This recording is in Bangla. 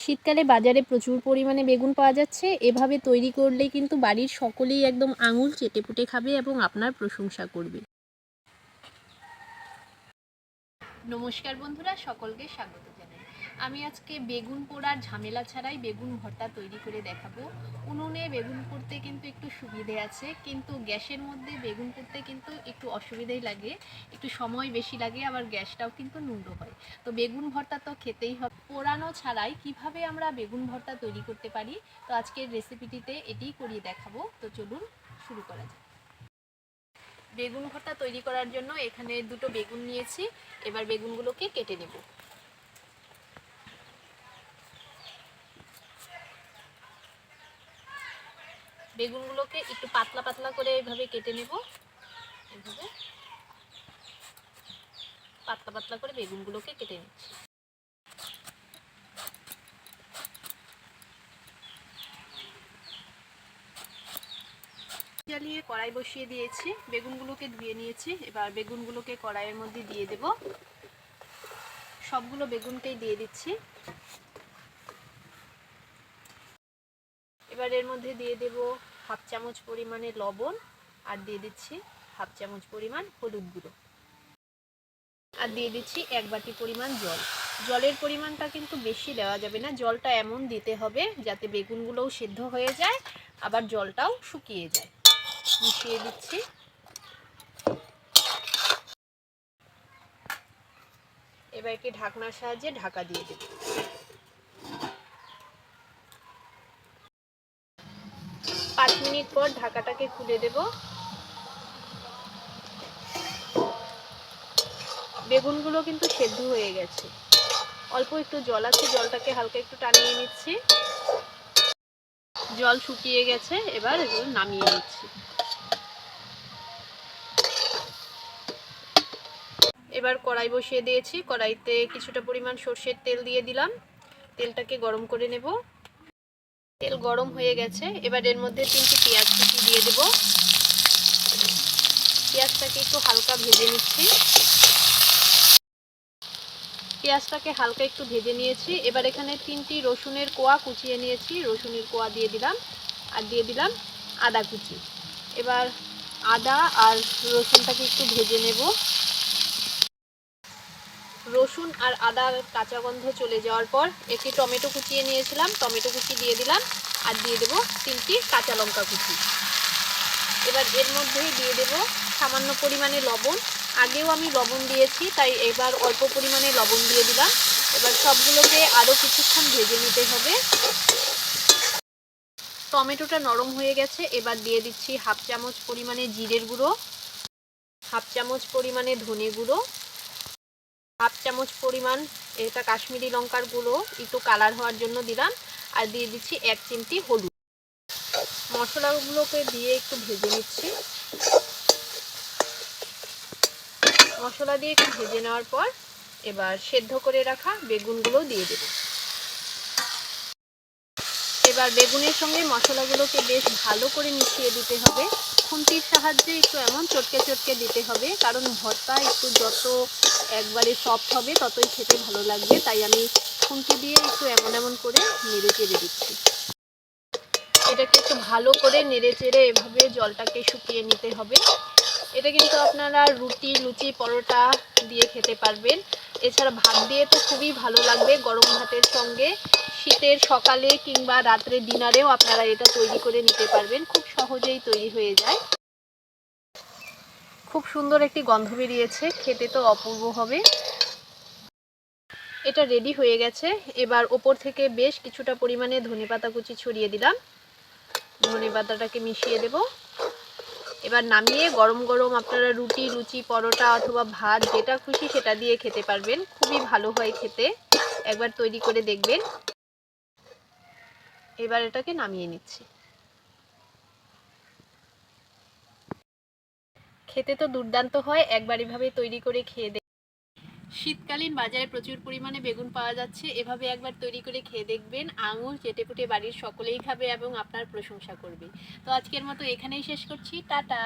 শীতকালে বাজারে প্রচুর পরিমাণে বেগুন পাওয়া যাচ্ছে। এভাবে তৈরি করলে কিন্তু বাড়ির সকলেই একদম আঙুল চেটেপুটে খাবে এবং আপনার প্রশংসা করবে। নমস্কার বন্ধুরা, সকলকে স্বাগত জানাই। আমি আজকে বেগুন পোড়ার ঝামেলা ছাড়াই বেগুন ভর্তা তৈরি করে দেখাবো। উনুনে বেগুন পোড়তে কিন্তু একটু সুবিধে আছে, কিন্তু গ্যাসের মধ্যে বেগুন পোড়তে কিন্তু একটু অসুবিধাই লাগে, একটু সময় বেশি লাগে, আবার গ্যাসটাও কিন্তু নোংরা হয়। তো বেগুন ভর্তা তো খেতেই হবে। পোড়ানো ছাড়াই কিভাবে আমরা বেগুন ভর্তা তৈরি করতে পারি, তো আজকের রেসিপিটিতে এটিই করিয়ে দেখাবো। তো চলুন শুরু করা যাক। বেগুন ভর্তা তৈরি করার জন্য এখানে দুটো বেগুন নিয়েছি। এবার বেগুনগুলোকে কেটে নেব। বেগুনগুলোকে একটু পাতলা পাতলা করে এইভাবে কেটে নেব। এইভাবে পাতলা পাতলা করে বেগুনগুলোকে কেটে নিচ্ছি। জ্বালিয়ে কড়াই বসিয়ে দিয়েছি, বেগুনগুলোকে ধুয়ে নিয়েছি। এবার বেগুনগুলোকে কড়াইয়ের মধ্যে দিয়ে দেব। সবগুলো বেগুনকেই দিয়ে দিচ্ছি। এবার এর মধ্যে দিয়ে দেব হাফ চামচ পরিমাণে লবণ, আর দিয়ে দিচ্ছি হাফ চামচ পরিমাণ হলুদ গুঁড়ো, আর দিয়ে দিচ্ছি 1 বাটি পরিমাণ জল। জলের পরিমাণটা কিন্তু বেশি দেওয়া যাবে না, জলটা এমন দিতে হবে যাতে বেগুনগুলোও সিদ্ধ হয়ে যায়, আবার জলটাও শুকিয়ে যায়। মিশিয়ে দিচ্ছি। এবার একটি ঢাকনার সাহায্যে ঢাকা দিয়ে দেব। 5 মিনিট পর ঢাকাটাকে খুলে দেব। বেগুনগুলো কিন্তু সেদ্ধ হয়ে গেছে, অল্প একটু জল আছে, জলটাকে হালকা একটু টানিয়ে নিচ্ছি। জল শুকিয়ে গেছে, এবার এগুলো নামিয়ে নিচ্ছি। এবার কড়াই বসিয়ে দিয়েছি, কড়াইতে কিছুটা পরিমাণ সরষের তেল দিয়ে দিলাম। তেলটাকে গরম করে নেব। তেল গরম হয়ে গেছে, এবার এর মধ্যে 3টি পেঁয়াজ কুচি দিয়ে দেব। পেঁয়াজটাকে একটু হালকা ভেজে নিচ্ছি। পেঁয়াজটাকে হালকা একটু ভেজে নিয়েছি। এবার এখানে 3টি রসুনের কোয়া কুচিয়ে নিয়েছি, রসুনের কোয়া দিয়ে দিলাম, আর দিয়ে দিলাম আদা কুচি। এবার আদা আর রসুনটাকে একটু ভেজে নেব। রসুন আর আদার কাঁচা গন্ধ চলে যাওয়ার পর একটি টমেটো কুচিয়ে নিয়েছিলাম, টমেটো কুচি দিয়ে দিলাম, আর দিয়ে দেব 3টি কাঁচা লঙ্কা কুচি। এবার এর মধ্যেই দিয়ে দেব সামান্য পরিমাণে লবণ। আগেও আমি লবণ দিয়েছি, তাই এবার অল্প পরিমাণে লবণ দিয়ে দিলাম। এবার সবগুলোকে আরও কিছুক্ষণ ভেজে নিতে হবে। টমেটোটা নরম হয়ে গেছে, এবার দিয়ে দিচ্ছি হাফ চামচ পরিমাণে জিরের গুঁড়ো, হাফ চামচ পরিমাণে ধনে গুঁড়ো, হাফ চামচ পরিমাণ এটা কাশ্মীরি লঙ্কার গুঁড়ো, একটু কালার হওয়ার জন্য দিলাম, আর দিয়ে দিচ্ছি 1 চিমটি হলুদ। মশলাগুলোকে দিয়ে একটু ভেজে নিচ্ছি। মশলা দিয়ে একটু ভেজে নেওয়ার পর এবার সেদ্ধ করে রাখা বেগুনগুলো দিয়ে দেব। এবার বেগুনের সঙ্গে মশলাগুলোকে বেশ ভালো করে মিশিয়ে দিতে হবে। খুন্তির সাহায্যে একটু এমন চটকে চটকে দিতে হবে, কারণ ভর্তা একটু যত একবারে সফট হবে ততই খেতে ভালো লাগবে, তাই আমি খুন্তি দিয়ে একটু এমন এমন করে নেড়ে চেড়ে দিচ্ছি। এটাকে একটু ভালো করে নেড়ে চেড়ে এভাবে জলটাকে শুকিয়ে নিতে হবে। এটা কিন্তু আপনারা রুটি, লুচি, পরোটা দিয়ে খেতে পারবেন। এছাড়া ভাত দিয়ে তো খুবই ভালো লাগবে, গরম ভাতের সঙ্গে। শীতের সকালে কিংবা রাত্রে ডিনারেও আপনারা এটা তৈরি করে নিতে পারবেন, খুব সহজেই তৈরি হয়ে যায়। খুব সুন্দর একটি গন্ধ বেরিয়েছে, খেতে তো অপূর্ব হবে। এটা রেডি হয়ে গেছে। এবার ওপর থেকে বেশ কিছুটা পরিমাণে ধনেপাতা কুচি ছড়িয়ে দিলাম। ধনেপাতাটাকে মিশিয়ে দেব। এবার নামিয়ে গরম গরম আপনারা রুটি, লুচি, পরোটা অথবা ভাত যেটা খুশি সেটা দিয়ে খেতে পারবেন, খুবই ভালো হয় খেতে। একবার তৈরি করে দেখবেন। এবার এটাকে নামিয়ে নিচ্ছি। খেতে তো দুর্দান্ত হয়, একবার এভাবে তৈরি করে খেয়ে দেখবেন। শীতকালীন বাজারে প্রচুর পরিমাণে বেগুন পাওয়া যাচ্ছে, এভাবে একবার তৈরি করে খেয়ে দেখবেন, আঙুল চেটেপুটে বাড়ির সকলেই খাবে এবং আপনার প্রশংসা করবে। তো আজকের মতো এখানেই শেষ করছি, টাটা।